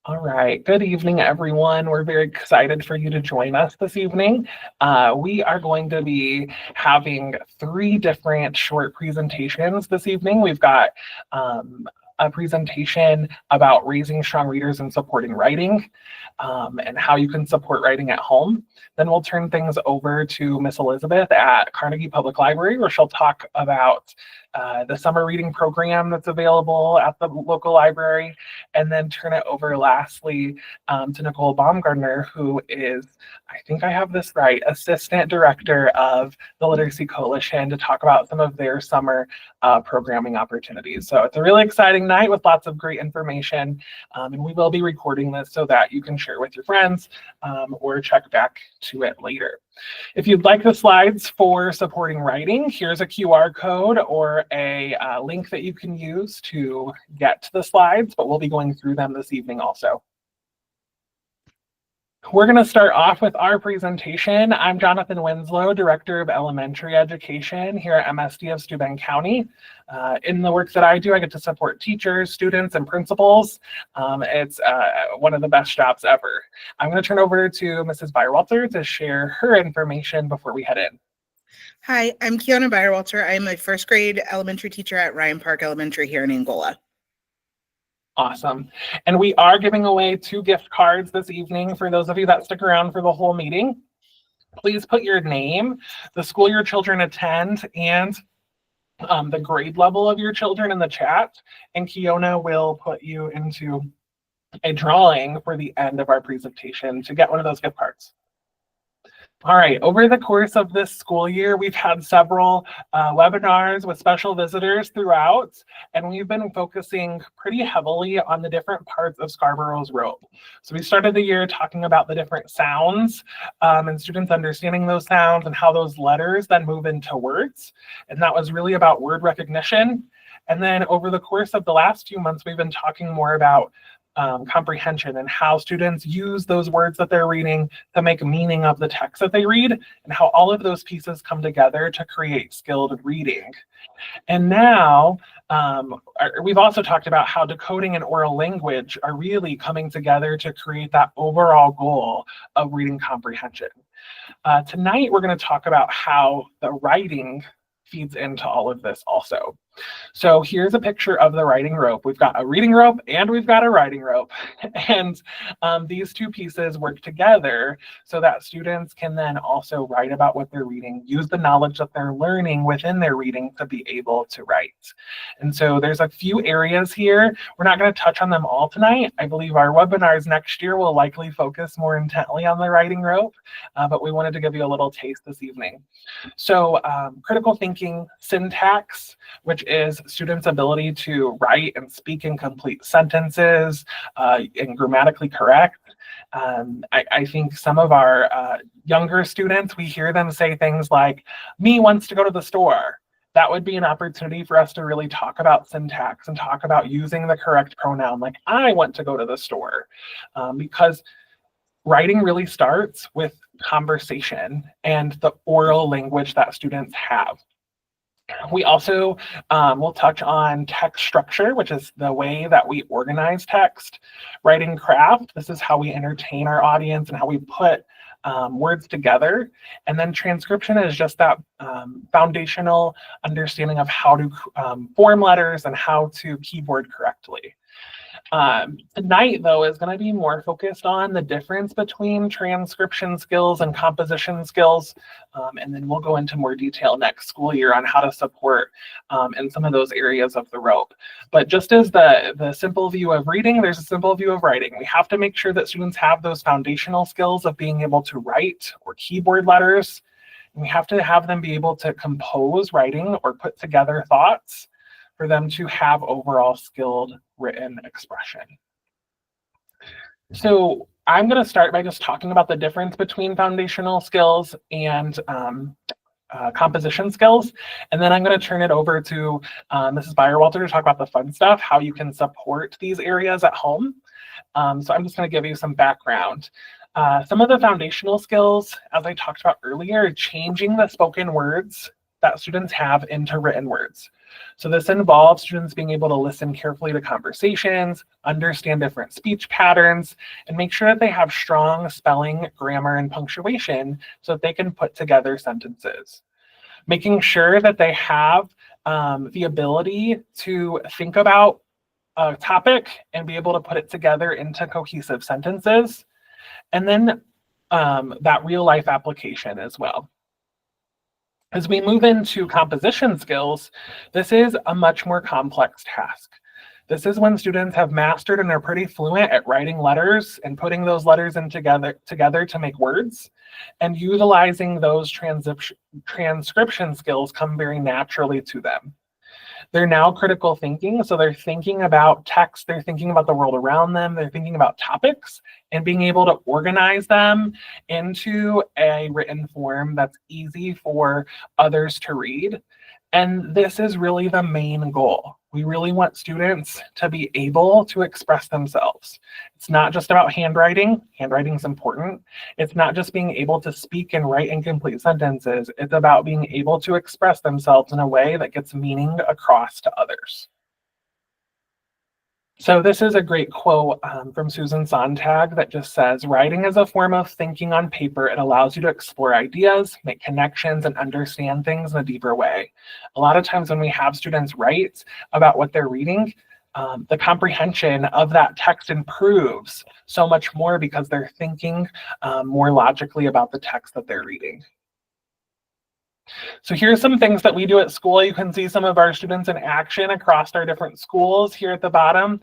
All right. Good evening, everyone. We're very excited for you to join us this evening. We are going to be having 3 different short presentations this evening. We've got a presentation about raising strong readers and supporting writing, and how you can support writing at home. Then we'll turn things over to Miss Elizabeth at Carnegie Public Library, where she'll talk about the summer reading program that's available at the local library, and then turn it over lastly to Nicole Baumgardner, who is, I think I have this right, Assistant Director of the Literacy Coalition, to talk about some of their summer programming opportunities. So it's a really exciting night with lots of great information, and we will be recording this so that you can share with your friends or check back to it later. If you'd like the slides for supporting writing, here's a QR code or a link that you can use to get to the slides, but we'll be going through them this evening also. We're going to start off with our presentation. I'm Jonathan Winslow, Director of Elementary Education here at MSD of Steuben County. In the work that I do, I get to support teachers, students, and principals. It's one of the best jobs ever. I'm going to turn over to Mrs. Byerwalter to share her information before we head in. Hi, I'm Kiana Byerwalter. I'm a first grade elementary teacher at Ryan Park Elementary here in Angola. Awesome. And we are giving away 2 gift cards this evening for those of you that stick around for the whole meeting. Please put your name, the school your children attend, and the grade level of your children in the chat, and Kiona will put you into a drawing for the end of our presentation to get one of those gift cards. All right, over the course of this school year, we've had several webinars with special visitors throughout, and we've been focusing pretty heavily on the different parts of Scarborough's rope. So we started the year talking about the different sounds and students understanding those sounds and how those letters then move into words. And that was really about word recognition. And then over the course of the last few months, we've been talking more about comprehension and how students use those words that they're reading to make meaning of the text that they read, and how all of those pieces come together to create skilled reading. And now we've also talked about how decoding and oral language are really coming together to create that overall goal of reading comprehension. Tonight, we're going to talk about how the writing feeds into all of this also. So here's a picture of the writing rope. We've got a reading rope and we've got a writing rope. And these 2 pieces work together so that students can then also write about what they're reading, use the knowledge that they're learning within their reading to be able to write. And so there's a few areas here. We're not going to touch on them all tonight. I believe our webinars next year will likely focus more intently on the writing rope, but we wanted to give you a little taste this evening. So critical thinking, syntax, which is students' ability to write and speak in complete sentences and grammatically correct. I think some of our younger students, we hear them say things like, "Me wants to go to the store." That would be an opportunity for us to really talk about syntax and talk about using the correct pronoun, like "I want to go to the store," because writing really starts with conversation and the oral language that students have. We also will touch on text structure, which is the way that we organize text. Writing craft, this is how we entertain our audience and how we put words together. And then transcription is just that foundational understanding of how to form letters and how to keyboard correctly. Tonight, though, is going to be more focused on the difference between transcription skills and composition skills, and then we'll go into more detail next school year on how to support in some of those areas of the rope. But just as the simple view of reading, there's a simple view of writing. We have to make sure that students have those foundational skills of being able to write or keyboard letters. And we have to have them be able to compose writing or put together thoughts for them to have overall skilled written expression. So I'm going to start by just talking about the difference between foundational skills and composition skills. And then I'm going to turn it over to Mrs. Byerwalter to talk about the fun stuff, how you can support these areas at home. So I'm just going to give you some background. Some of the foundational skills, as I talked about earlier, changing the spoken words that students have into written words. So this involves students being able to listen carefully to conversations, understand different speech patterns, and make sure that they have strong spelling, grammar, and punctuation so that they can put together sentences. Making sure that they have the ability to think about a topic and be able to put it together into cohesive sentences. And then that real life application as well. As we move into composition skills, this is a much more complex task. This is when students have mastered and are pretty fluent at writing letters and putting those letters in together to make words, and utilizing those transcription skills come very naturally to them. They're now critical thinking, so they're thinking about text, they're thinking about the world around them, they're thinking about topics, and being able to organize them into a written form that's easy for others to read. And this is really the main goal. We really want students to be able to express themselves. It's not just about handwriting. Handwriting is important. It's not just being able to speak and write in complete sentences. It's about being able to express themselves in a way that gets meaning across to others. So this is a great quote from Susan Sontag that just says, "Writing is a form of thinking on paper. It allows you to explore ideas, make connections, and understand things in a deeper way." A lot of times when we have students write about what they're reading, the comprehension of that text improves so much more because they're thinking more logically about the text that they're reading. So here's some things that we do at school. You can see some of our students in action across our different schools here at the bottom.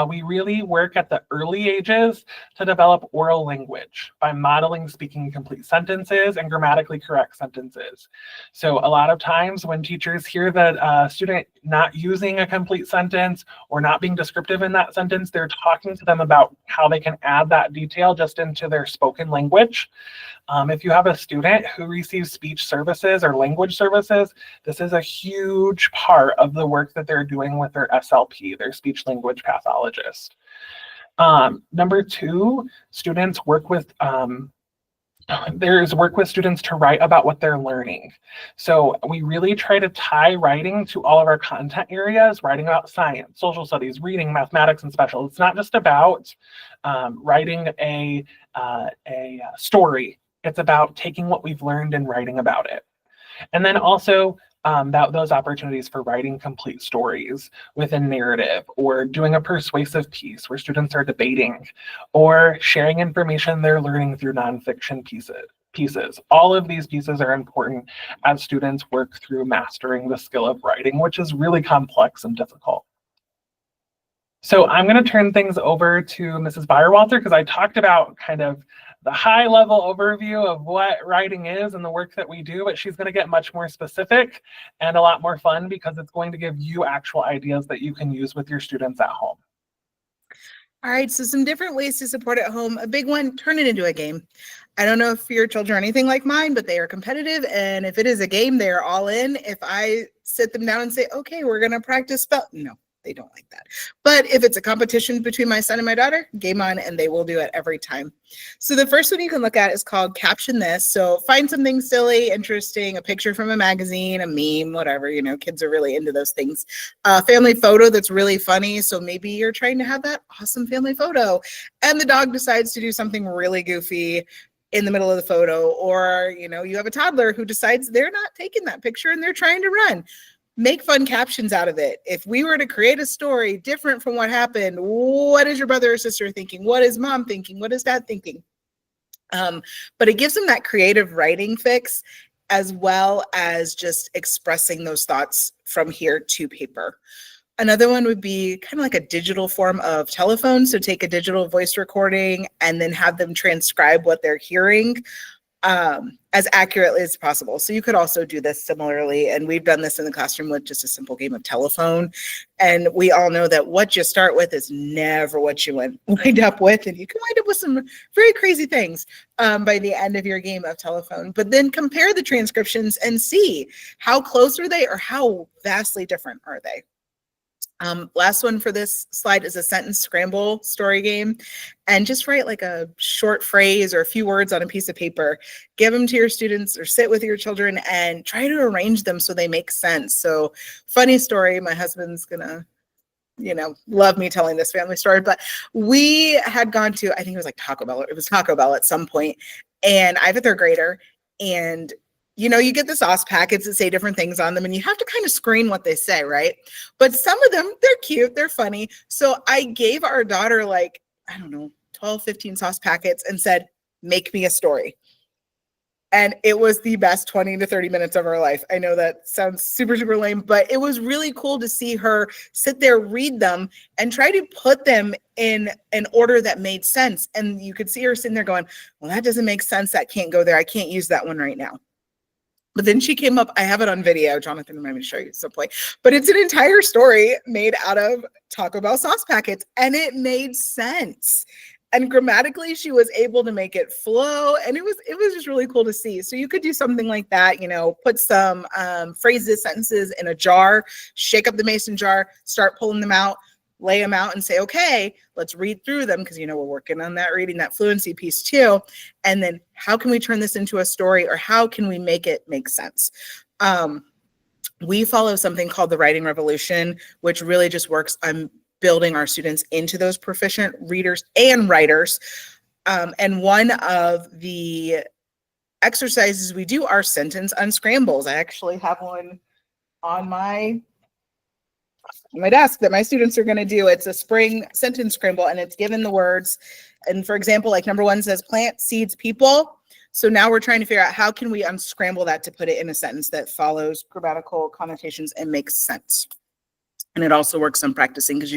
We really work at the early ages to develop oral language by modeling speaking complete sentences and grammatically correct sentences. So a lot of times when teachers hear that a student not using a complete sentence or not being descriptive in that sentence, they're talking to them about how they can add that detail just into their spoken language. If you have a student who receives speech services or language services, this is a huge part of the work that they're doing with their SLP, their speech language pathologist. Number two, students work with students to write about what they're learning. So we really try to tie writing to all of our content areas, writing about science, social studies, reading, mathematics, and special. It's not just about writing a story. It's about taking what we've learned and writing about it. And then also those opportunities for writing complete stories with a narrative, or doing a persuasive piece where students are debating, or sharing information they're learning through nonfiction pieces. All of these pieces are important as students work through mastering the skill of writing, which is really complex and difficult. So I'm going to turn things over to Mrs. Byerwalter, because I talked about kind of the high level overview of what writing is and the work that we do, but she's going to get much more specific and a lot more fun, because it's going to give you actual ideas that you can use with your students at home. All right, so some different ways to support at home. A big one, turn it into a game. I don't know if your children are anything like mine, but they are competitive. And if it is a game, they're all in. If I sit them down and say, okay, we're going to practice spell, no, they don't like that. But if it's a competition between my son and my daughter, game on, and they will do it every time. So the first one you can look at is called Caption This. So find something silly, interesting, a picture from a magazine, a meme, whatever, you know, kids are really into those things. A family photo that's really funny. So maybe you're trying to have that awesome family photo and the dog decides to do something really goofy in the middle of the photo, or, you know, you have a toddler who decides they're not taking that picture and they're trying to run. Make fun captions out of it. If we were to create a story different from what happened, what is your brother or sister thinking? What is mom thinking? What is dad thinking? But it gives them that creative writing fix, as well as just expressing those thoughts from here to paper. Another one would be kind of like a digital form of telephone. So take a digital voice recording and then have them transcribe what they're hearing as accurately as possible. So you could also do this similarly. And we've done this in the classroom with just a simple game of telephone. And we all know that what you start with is never what you wind up with. And you can wind up with some very crazy things by the end of your game of telephone. But then compare the transcriptions and see how close are they or how vastly different are they. Last one for this slide is a sentence scramble story game. And just write like a short phrase or a few words on a piece of paper. Give them to your students or sit with your children and try to arrange them so they make sense. So funny story, my husband's gonna love me telling this family story, but we had gone to, I think it was like Taco Bell. It was Taco Bell at some point, and I have a third grader, and you get the sauce packets that say different things on them, and you have to kind of screen what they say, right? But some of them, they're cute, they're funny. So I gave our daughter like, I don't know, 12, 15 sauce packets and said, make me a story. And it was the best 20 to 30 minutes of her life. I know that sounds super, super lame, but it was really cool to see her sit there, read them, and try to put them in an order that made sense. And you could see her sitting there going, well, that doesn't make sense. That can't go there. I can't use that one right now. But then she came up, I have it on video. Jonathan reminded me to show you at some point. But it's an entire story made out of Taco Bell sauce packets, and it made sense. And grammatically, she was able to make it flow, and it was just really cool to see. So you could do something like that, put some phrases, sentences in a jar, shake up the mason jar, start pulling them out, lay them out, and say, okay, let's read through them, because we're working on that reading, that fluency piece too. And then how can we turn this into a story, or how can we make it make sense? We follow something called the Writing Revolution, which really just works on building our students into those proficient readers and writers. And one of the exercises we do are sentence unscrambles. I actually have one on my desk that my students are going to do. It's a spring sentence scramble, and it's given the words. And for example, like number 1 says plant, seeds, people. So now we're trying to figure out how can we unscramble that to put it in a sentence that follows grammatical connotations and makes sense. And it also works on practicing, because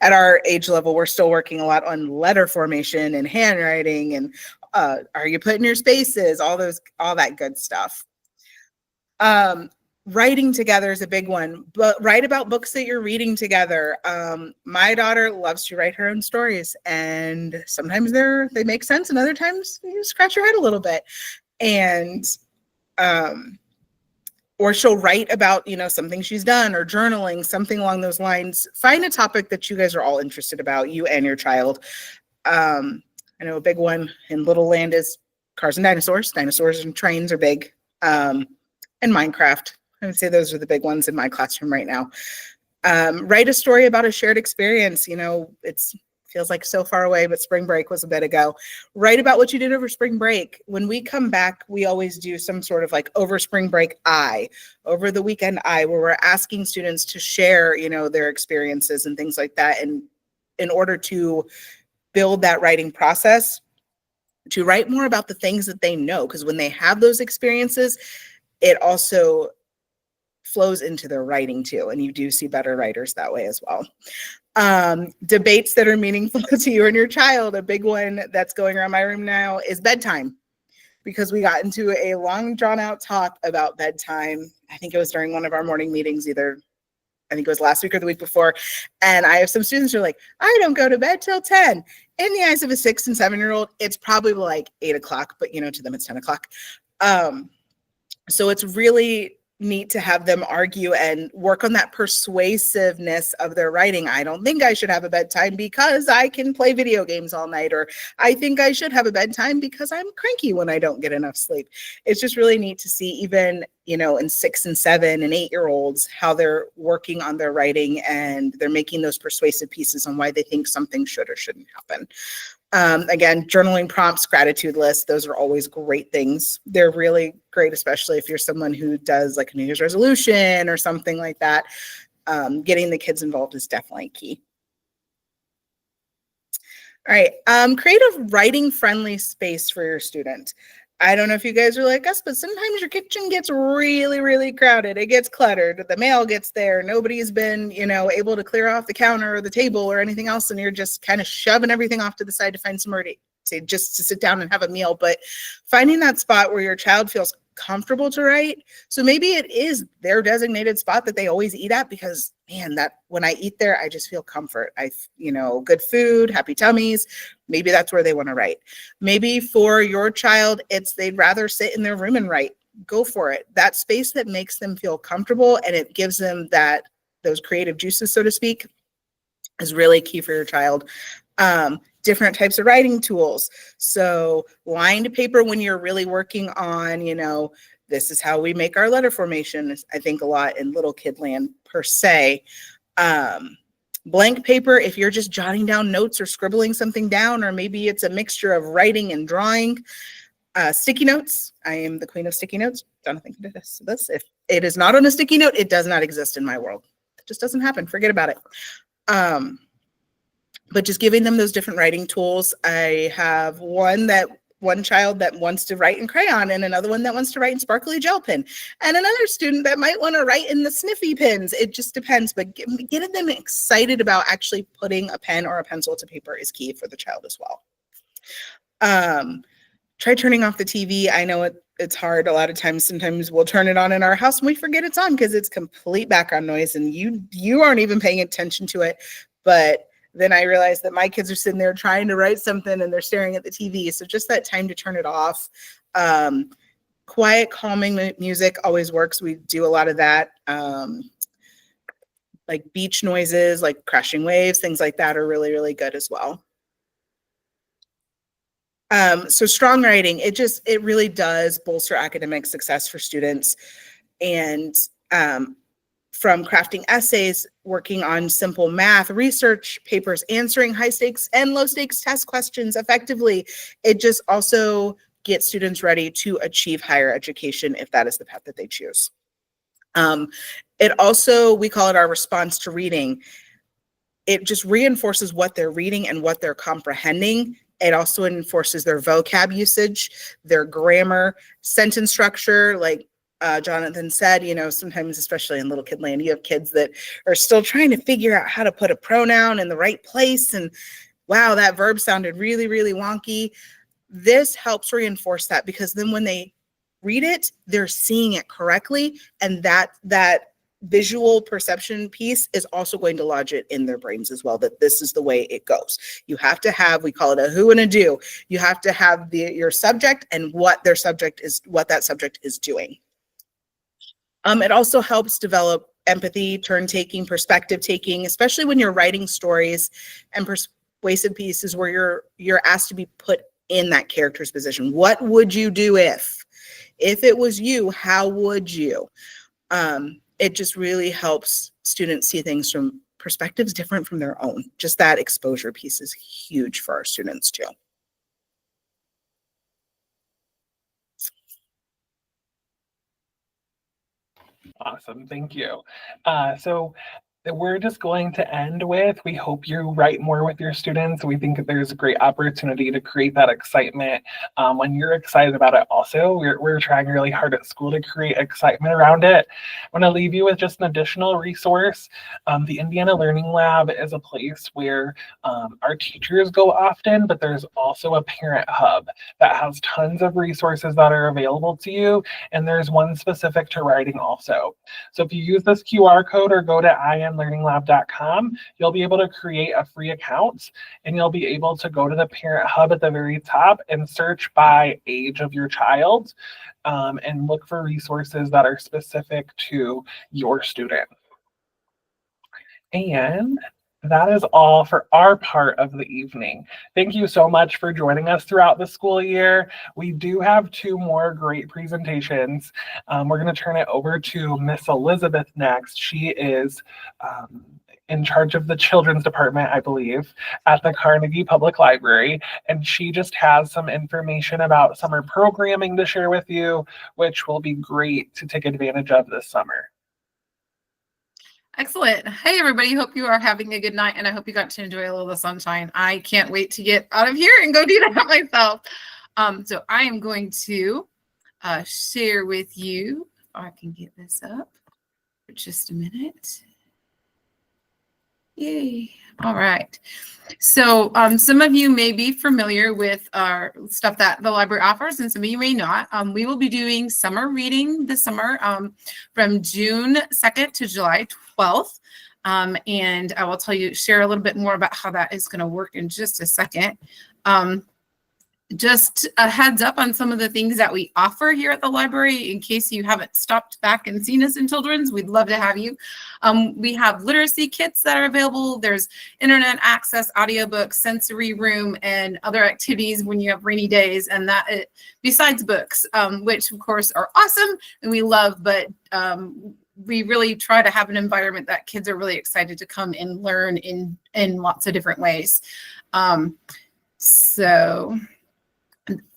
at our age level, we're still working a lot on letter formation and handwriting, and are you putting your spaces, all that good stuff. Writing together is a big one, but write about books that you're reading together. My daughter loves to write her own stories, and sometimes they make sense, and other times you scratch your head a little bit. And or she'll write about something she's done, or journaling, something along those lines. Find a topic that you guys are all interested about, you and your child. I know a big one in Little Land is cars and dinosaurs. Dinosaurs and trains are big. And Minecraft. I would say those are the big ones in my classroom right now. Write a story about a shared experience. It feels like so far away, but spring break was a bit ago. Write about what you did over spring break. When we come back, we always do some sort of like over spring break over the weekend where we're asking students to share, their experiences and things like that. And in order to build that writing process, to write more about the things that they know, because when they have those experiences, it also flows into their writing too. And you do see better writers that way as well. Debates that are meaningful to you and your child. A big one that's going around my room now is bedtime, because we got into a long drawn out talk about bedtime. I think it was during one of our morning meetings, I think it was last week or the week before. And I have some students who are like, I don't go to bed till 10. In the eyes of a 6 and 7-year-old, it's probably like 8 o'clock, but to them it's 10 o'clock. So it's really neat to have them argue and work on that persuasiveness of their writing. I don't think I should have a bedtime because I can play video games all night, or I think I should have a bedtime because I'm cranky when I don't get enough sleep. It's just really neat to see, even, in 6 and 7 and 8-year-olds, how they're working on their writing, and they're making those persuasive pieces on why they think something should or shouldn't happen. Again, journaling prompts, gratitude lists, those are always great things. They're really great, especially if you're someone who does like a New Year's resolution or something like that. Getting the kids involved is definitely key. All right, create a writing friendly space for your student. I don't know if you guys are like us, but sometimes your kitchen gets really, really crowded. It gets cluttered. The mail gets there. Nobody's been, able to clear off the counter or the table or anything else. And you're just kind of shoving everything off to the side to find somewhere to sit down and have a meal. But finding that spot where your child feels comfortable to write. So maybe it is their designated spot that they always eat at, because that when I eat there, I just feel comfort. Good food, happy tummies. Maybe that's where they want to write. Maybe for your child, they'd rather sit in their room and write. Go for it. That space that makes them feel comfortable, and it gives them that those creative juices, so to speak, is really key for your child. Different types of writing tools. So lined paper when you're really working on, this is how we make our letter formation, I think a lot in little kid land per se. Blank paper if you're just jotting down notes or scribbling something down, or maybe it's a mixture of writing and drawing. Sticky notes. I am the queen of sticky notes. Jonathan can attest to this. If it is not on a sticky note, it does not exist in my world. It just doesn't happen. Forget about it. But just giving them those different writing tools. I have one child that wants to write in crayon, and another one that wants to write in sparkly gel pen, and another student that might want to write in the sniffy pens. It just depends, but getting them excited about actually putting a pen or a pencil to paper is key for the child as well. Try turning off the TV. I know it's hard a lot of times. Sometimes we'll turn it on in our house and we forget it's on because it's complete background noise and you aren't even paying attention to it. But then I realized that my kids are sitting there trying to write something and they're staring at the TV. So just that time to turn it off. Quiet, calming music always works. We do a lot of that. Like beach noises, like crashing waves, things like that are really, really good as well. So strong writing, it really does bolster academic success for students. And from crafting essays, working on simple math, research papers, answering high stakes and low stakes test questions effectively, it just also gets students ready to achieve higher education if that is the path that they choose. It also, we call it our response to reading. It just reinforces what they're reading and what they're comprehending. It also enforces their vocab usage, their grammar, sentence structure. Like Jonathan said, sometimes, especially in little kid land, you have kids that are still trying to figure out how to put a pronoun in the right place. And wow, that verb sounded really, really wonky. This helps reinforce that, because then when they read it, they're seeing it correctly. And that visual perception piece is also going to lodge it in their brains as well, that this is the way it goes. You have to have, we call it a who and a do. You have to have your subject and what that subject is doing. It also helps develop empathy, turn taking, perspective taking, especially when you're writing stories and persuasive pieces where you're asked to be put in that character's position. What would you do if it was you? How would you? It just really helps students see things from perspectives different from their own. Just that exposure piece is huge for our students too. Awesome, thank you. So we're just going to end with, we hope you write more with your students. We think that there's a great opportunity to create that excitement. When you're excited about it also, we're trying really hard at school to create excitement around it. I want to leave you with just an additional resource. The Indiana Learning Lab is a place where our teachers go often, but there's also a parent hub that has tons of resources that are available to you. And there's one specific to writing also. So if you use this QR code or go to inlearninglab.com, you'll be able to create a free account, and you'll be able to go to the parent hub at the very top and search by age of your child, and look for resources that are specific to your student. And that is all for our part of the evening. Thank you so much for joining us throughout the school year. We do have 2 more great presentations. We're going to turn it over to Miss Elizabeth next. She is in charge of the children's department, I believe, at the Carnegie Public Library. And she just has some information about summer programming to share with you, which will be great to take advantage of this summer. Excellent. Hey, everybody. Hope you are having a good night, and I hope you got to enjoy a little of the sunshine. I can't wait to get out of here and go do that myself. So I am going to share with you, if I can get this up for just a minute. Yay. All right. So some of you may be familiar with our stuff that the library offers, and some of you may not. We will be doing summer reading this summer from June 2nd to July 12th. And I will share a little bit more about how that is going to work in just a second. just a heads up on some of the things that we offer here at the library in case you haven't stopped back and seen us in Children's. We'd love to have you. We have literacy kits that are available. There's internet access, audiobooks, sensory room, and other activities when you have rainy days, and that besides books, which of course are awesome and we love, but we really try to have an environment that kids are really excited to come and learn in lots of different ways. So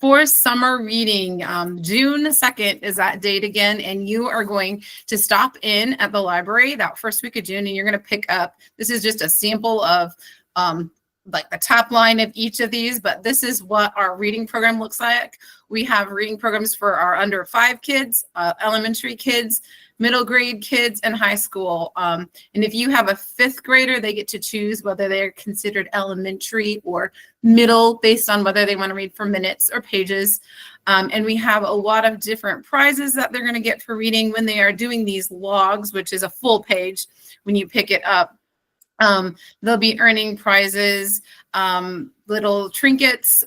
for summer reading, June 2nd is that date again, and you are going to stop in at the library that first week of June, and you're going to pick up, this is just a sample of like the top line of each of these, but this is what our reading program looks like. We have reading programs for our under 5 kids, elementary kids, middle grade kids, and high school. And if you have a 5th grader, they get to choose whether they're considered elementary or middle based on whether they want to read for minutes or pages. And we have a lot of different prizes that they're going to get for reading when they are doing these logs, which is a full page when you pick it up. They'll be earning prizes, little trinkets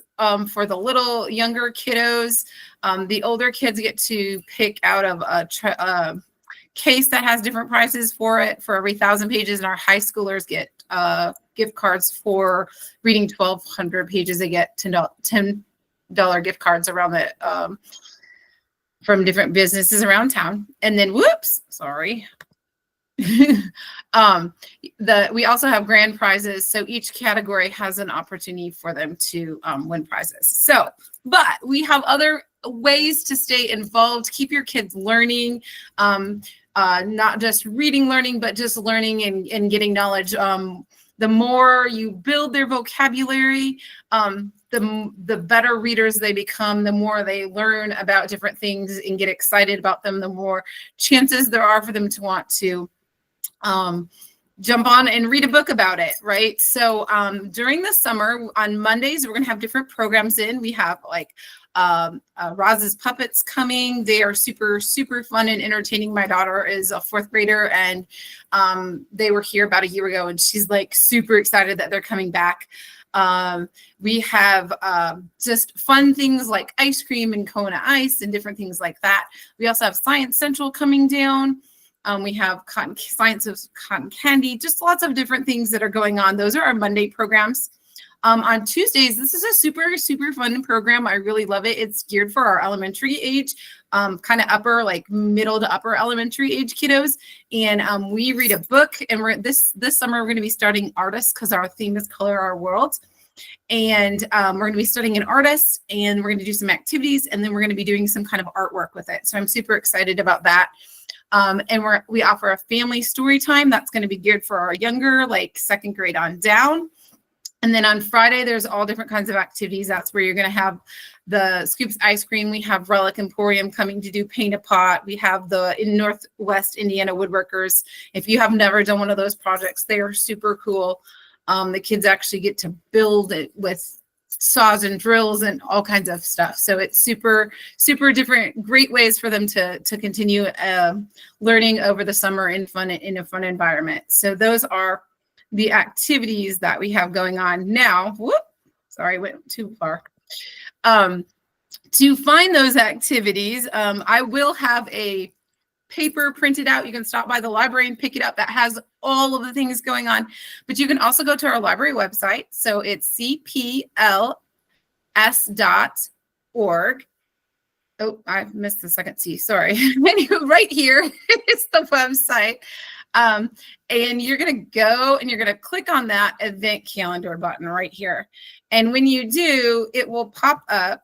for the little younger kiddos. The older kids get to pick out of a case that has different prizes for it for every 1,000 pages, and our high schoolers get gift cards for reading 1,200 pages. They get $10 gift cards around the from different businesses around town. And then, whoops, sorry. We also have grand prizes, so each category has an opportunity for them to win prizes. So, but we have other ways to stay involved, keep your kids learning, not just reading learning, but just learning and getting knowledge. The more you build their vocabulary, the better readers they become, the more they learn about different things and get excited about them, the more chances there are for them to want to jump on and read a book about it, right? So during the summer, on Mondays, we're going to have different programs in. We have like Roz's Puppets coming. They are super, super fun and entertaining. My daughter is a 4th grader, and they were here about a year ago, and she's like super excited that they're coming back. We have just fun things like ice cream and Kona Ice and different things like that. We also have Science Central coming down. We have Science of Cotton Candy, just lots of different things that are going on. Those are our Monday programs. On Tuesdays, this is a super, super fun program. I really love it. It's geared for our elementary age, kind of upper, like middle to upper elementary age kiddos. And we read a book, and this summer we're going to be starting Artists because our theme is Color Our World. And we're going to be studying an artist, and we're going to do some activities, and then we're going to be doing some kind of artwork with it. So I'm super excited about that. And we offer a family story time that's going to be geared for our younger, like 2nd grade on down. And then on Friday, there's all different kinds of activities. That's where you're going to have the Scoops Ice Cream. We have Relic Emporium coming to do Paint a Pot. We have the Northwest Indiana Woodworkers. If you have never done one of those projects, they are super cool. The kids actually get to build it with saws and drills and all kinds of stuff. So it's super, super different, great ways for them to continue learning over the summer in a fun environment. So those are the activities that we have going on now. Sorry, went too far. To find those activities, I will have a paper printed out. You can stop by the library and pick it up. That has all of the things going on, but you can also go to our library website. So it's cpls.org. Oh, I missed the second C. Sorry. Right here is the website. And you're going to go and you're going to click on that event calendar button right here. And when you do, it will pop up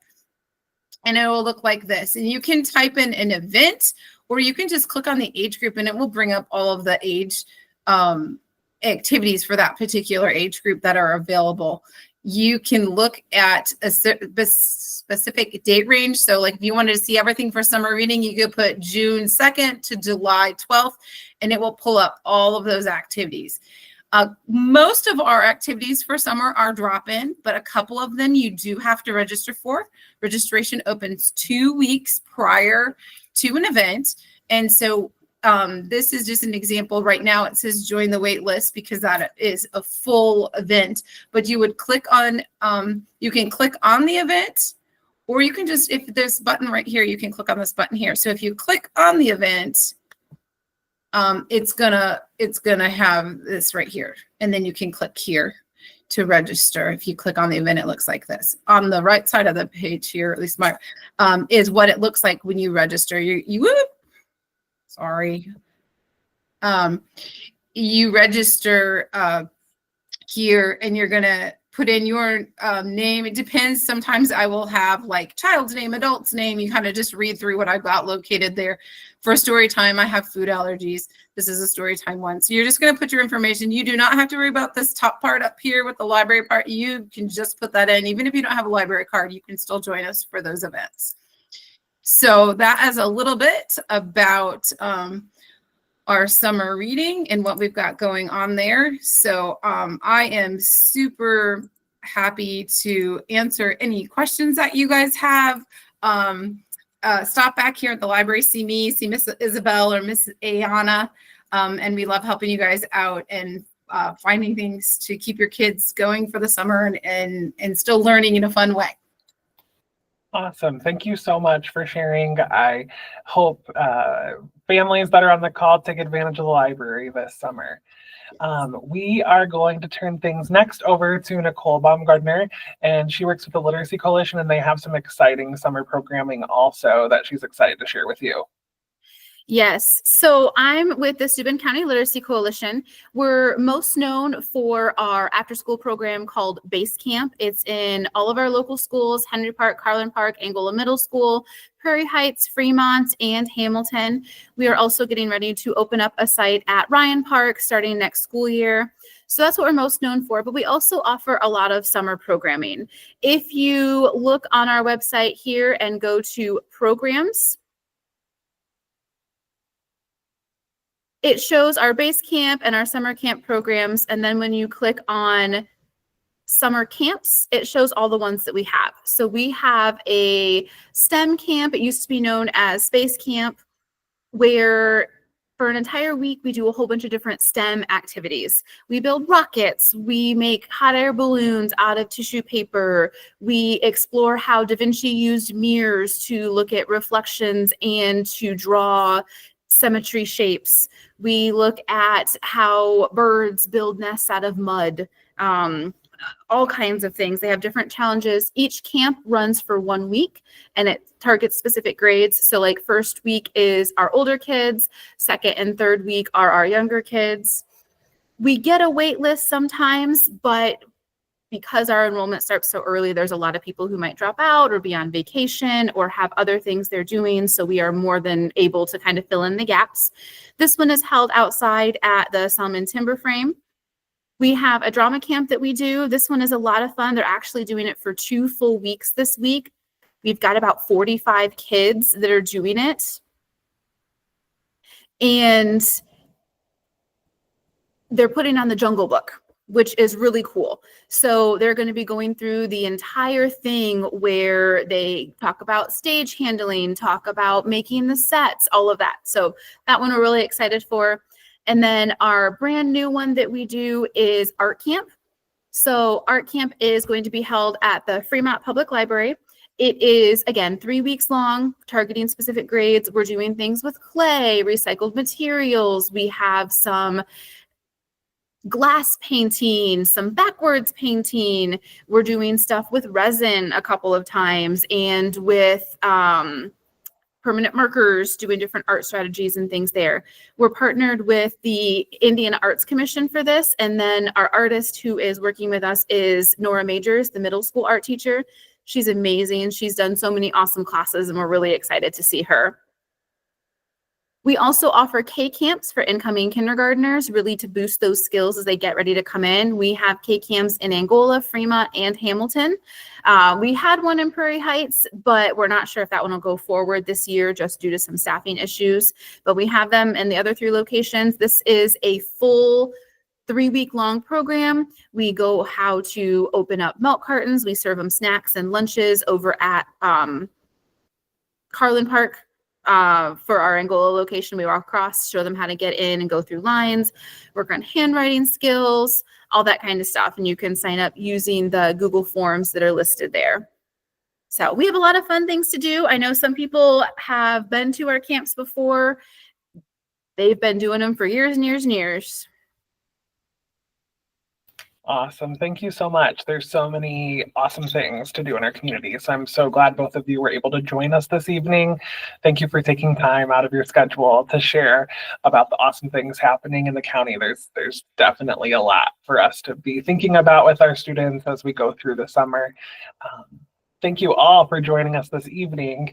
and it will look like this. And you can type in an event, or you can just click on the age group and it will bring up all of the age activities for that particular age group that are available. You can look at a specific date range. So like if you wanted to see everything for summer reading, you could put June 2nd to July 12th, and it will pull up all of those activities. Most of our activities for summer are drop-in, but a couple of them you do have to register for. Registration opens 2 weeks prior to an event. And so this is just an example. Right now it says join the wait list because that is a full event, but you would click on, you can click on the event, or you can just, if there's a button right here, you can click on this button here. So if you click on the event, it's gonna have this right here. And then you can click here to register. If you click on the event, it looks like this. On the right side of the page here, at least my, is what it looks like when you register. You register here, and you're gonna put in your name. It depends. Sometimes I will have like child's name, adult's name. You kind of just read through what I've got located there. For story time, I have food allergies. This is a story time one. So you're just going to put your information. You do not have to worry about this top part up here with the library part. You can just put that in. Even if you don't have a library card, you can still join us for those events. So that is a little bit about our summer reading and what we've got going on there. So I am super happy to answer any questions that you guys have. Stop back here at the library, see me, see Miss Isabel or Miss Ayana, and we love helping you guys out and finding things to keep your kids going for the summer and still learning in a fun way. Awesome. Thank you so much for sharing. I hope families that are on the call take advantage of the library this summer. We are going to turn things next over to Nicole Baumgardner, and she works with the Literacy Coalition, and they have some exciting summer programming also that she's excited to share with you. Yes. So I'm with the Steuben County Literacy Coalition. We're most known for our after-school program called Base Camp. It's in all of our local schools: Henry Park, Carlin Park, Angola Middle School, Prairie Heights, Fremont, and Hamilton. We are also getting ready to open up a site at Ryan Park starting next school year. So that's what we're most known for, but we also offer a lot of summer programming. If you look on our website here and go to programs, it shows our base camp and our summer camp programs. And then when you click on summer camps, it shows all the ones that we have. So we have a STEM camp. It used to be known as Space Camp, where for an entire week, we do a whole bunch of different STEM activities. We build rockets. We make hot air balloons out of tissue paper. We explore how Da Vinci used mirrors to look at reflections and to draw symmetry shapes. We look at how birds build nests out of mud, all kinds of things. They have different challenges. Each camp runs for 1 week and it targets specific grades. So like first week is our older kids, second and third week are our younger kids. We get a wait list sometimes, but because our enrollment starts so early, there's a lot of people who might drop out or be on vacation or have other things they're doing. So we are more than able to kind of fill in the gaps. This one is held outside at the Salmon Timber Frame. We have a drama camp that we do. This one is a lot of fun. They're actually doing it for 2 full weeks this week. We've got about 45 kids that are doing it. And they're putting on the Jungle Book, which is really cool. So they're going to be going through the entire thing where they talk about stage handling, talk about making the sets, all of that. So that one we're really excited for. And then our brand new one that we do is Art Camp. So Art Camp is going to be held at the Fremont Public Library. It is, again, 3 weeks long, targeting specific grades. We're doing things with clay, recycled materials. We have some glass painting, some backwards painting. We're doing stuff with resin a couple of times and with permanent markers, doing different art strategies and things there. We're partnered with the Indiana Arts Commission for this. And then our artist who is working with us is Nora Majors, the middle school art teacher. She's amazing. She's done so many awesome classes and we're really excited to see her. We also offer K-camps for incoming kindergartners, really to boost those skills as they get ready to come in. We have K-camps in Angola, Fremont, and Hamilton. We had one in Prairie Heights, but we're not sure if that one will go forward this year just due to some staffing issues. But we have them in the other 3 locations. This is a full 3-week-long program. We go how to open up milk cartons. We serve them snacks and lunches over at Carlin Park. for our Angola location. We walk across, show them how to get in and go through lines, work on handwriting skills, all that kind of stuff. And you can sign up using the Google Forms that are listed there. So we have a lot of fun things to do. I know some people have been to our camps before. They've been doing them for years and years and years. Awesome. Thank you so much. There's so many awesome things to do in our community. So I'm so glad both of you were able to join us this evening. Thank you for taking time out of your schedule to share about the awesome things happening in the county. There's definitely a lot for us to be thinking about with our students as we go through the summer. Thank you all for joining us this evening.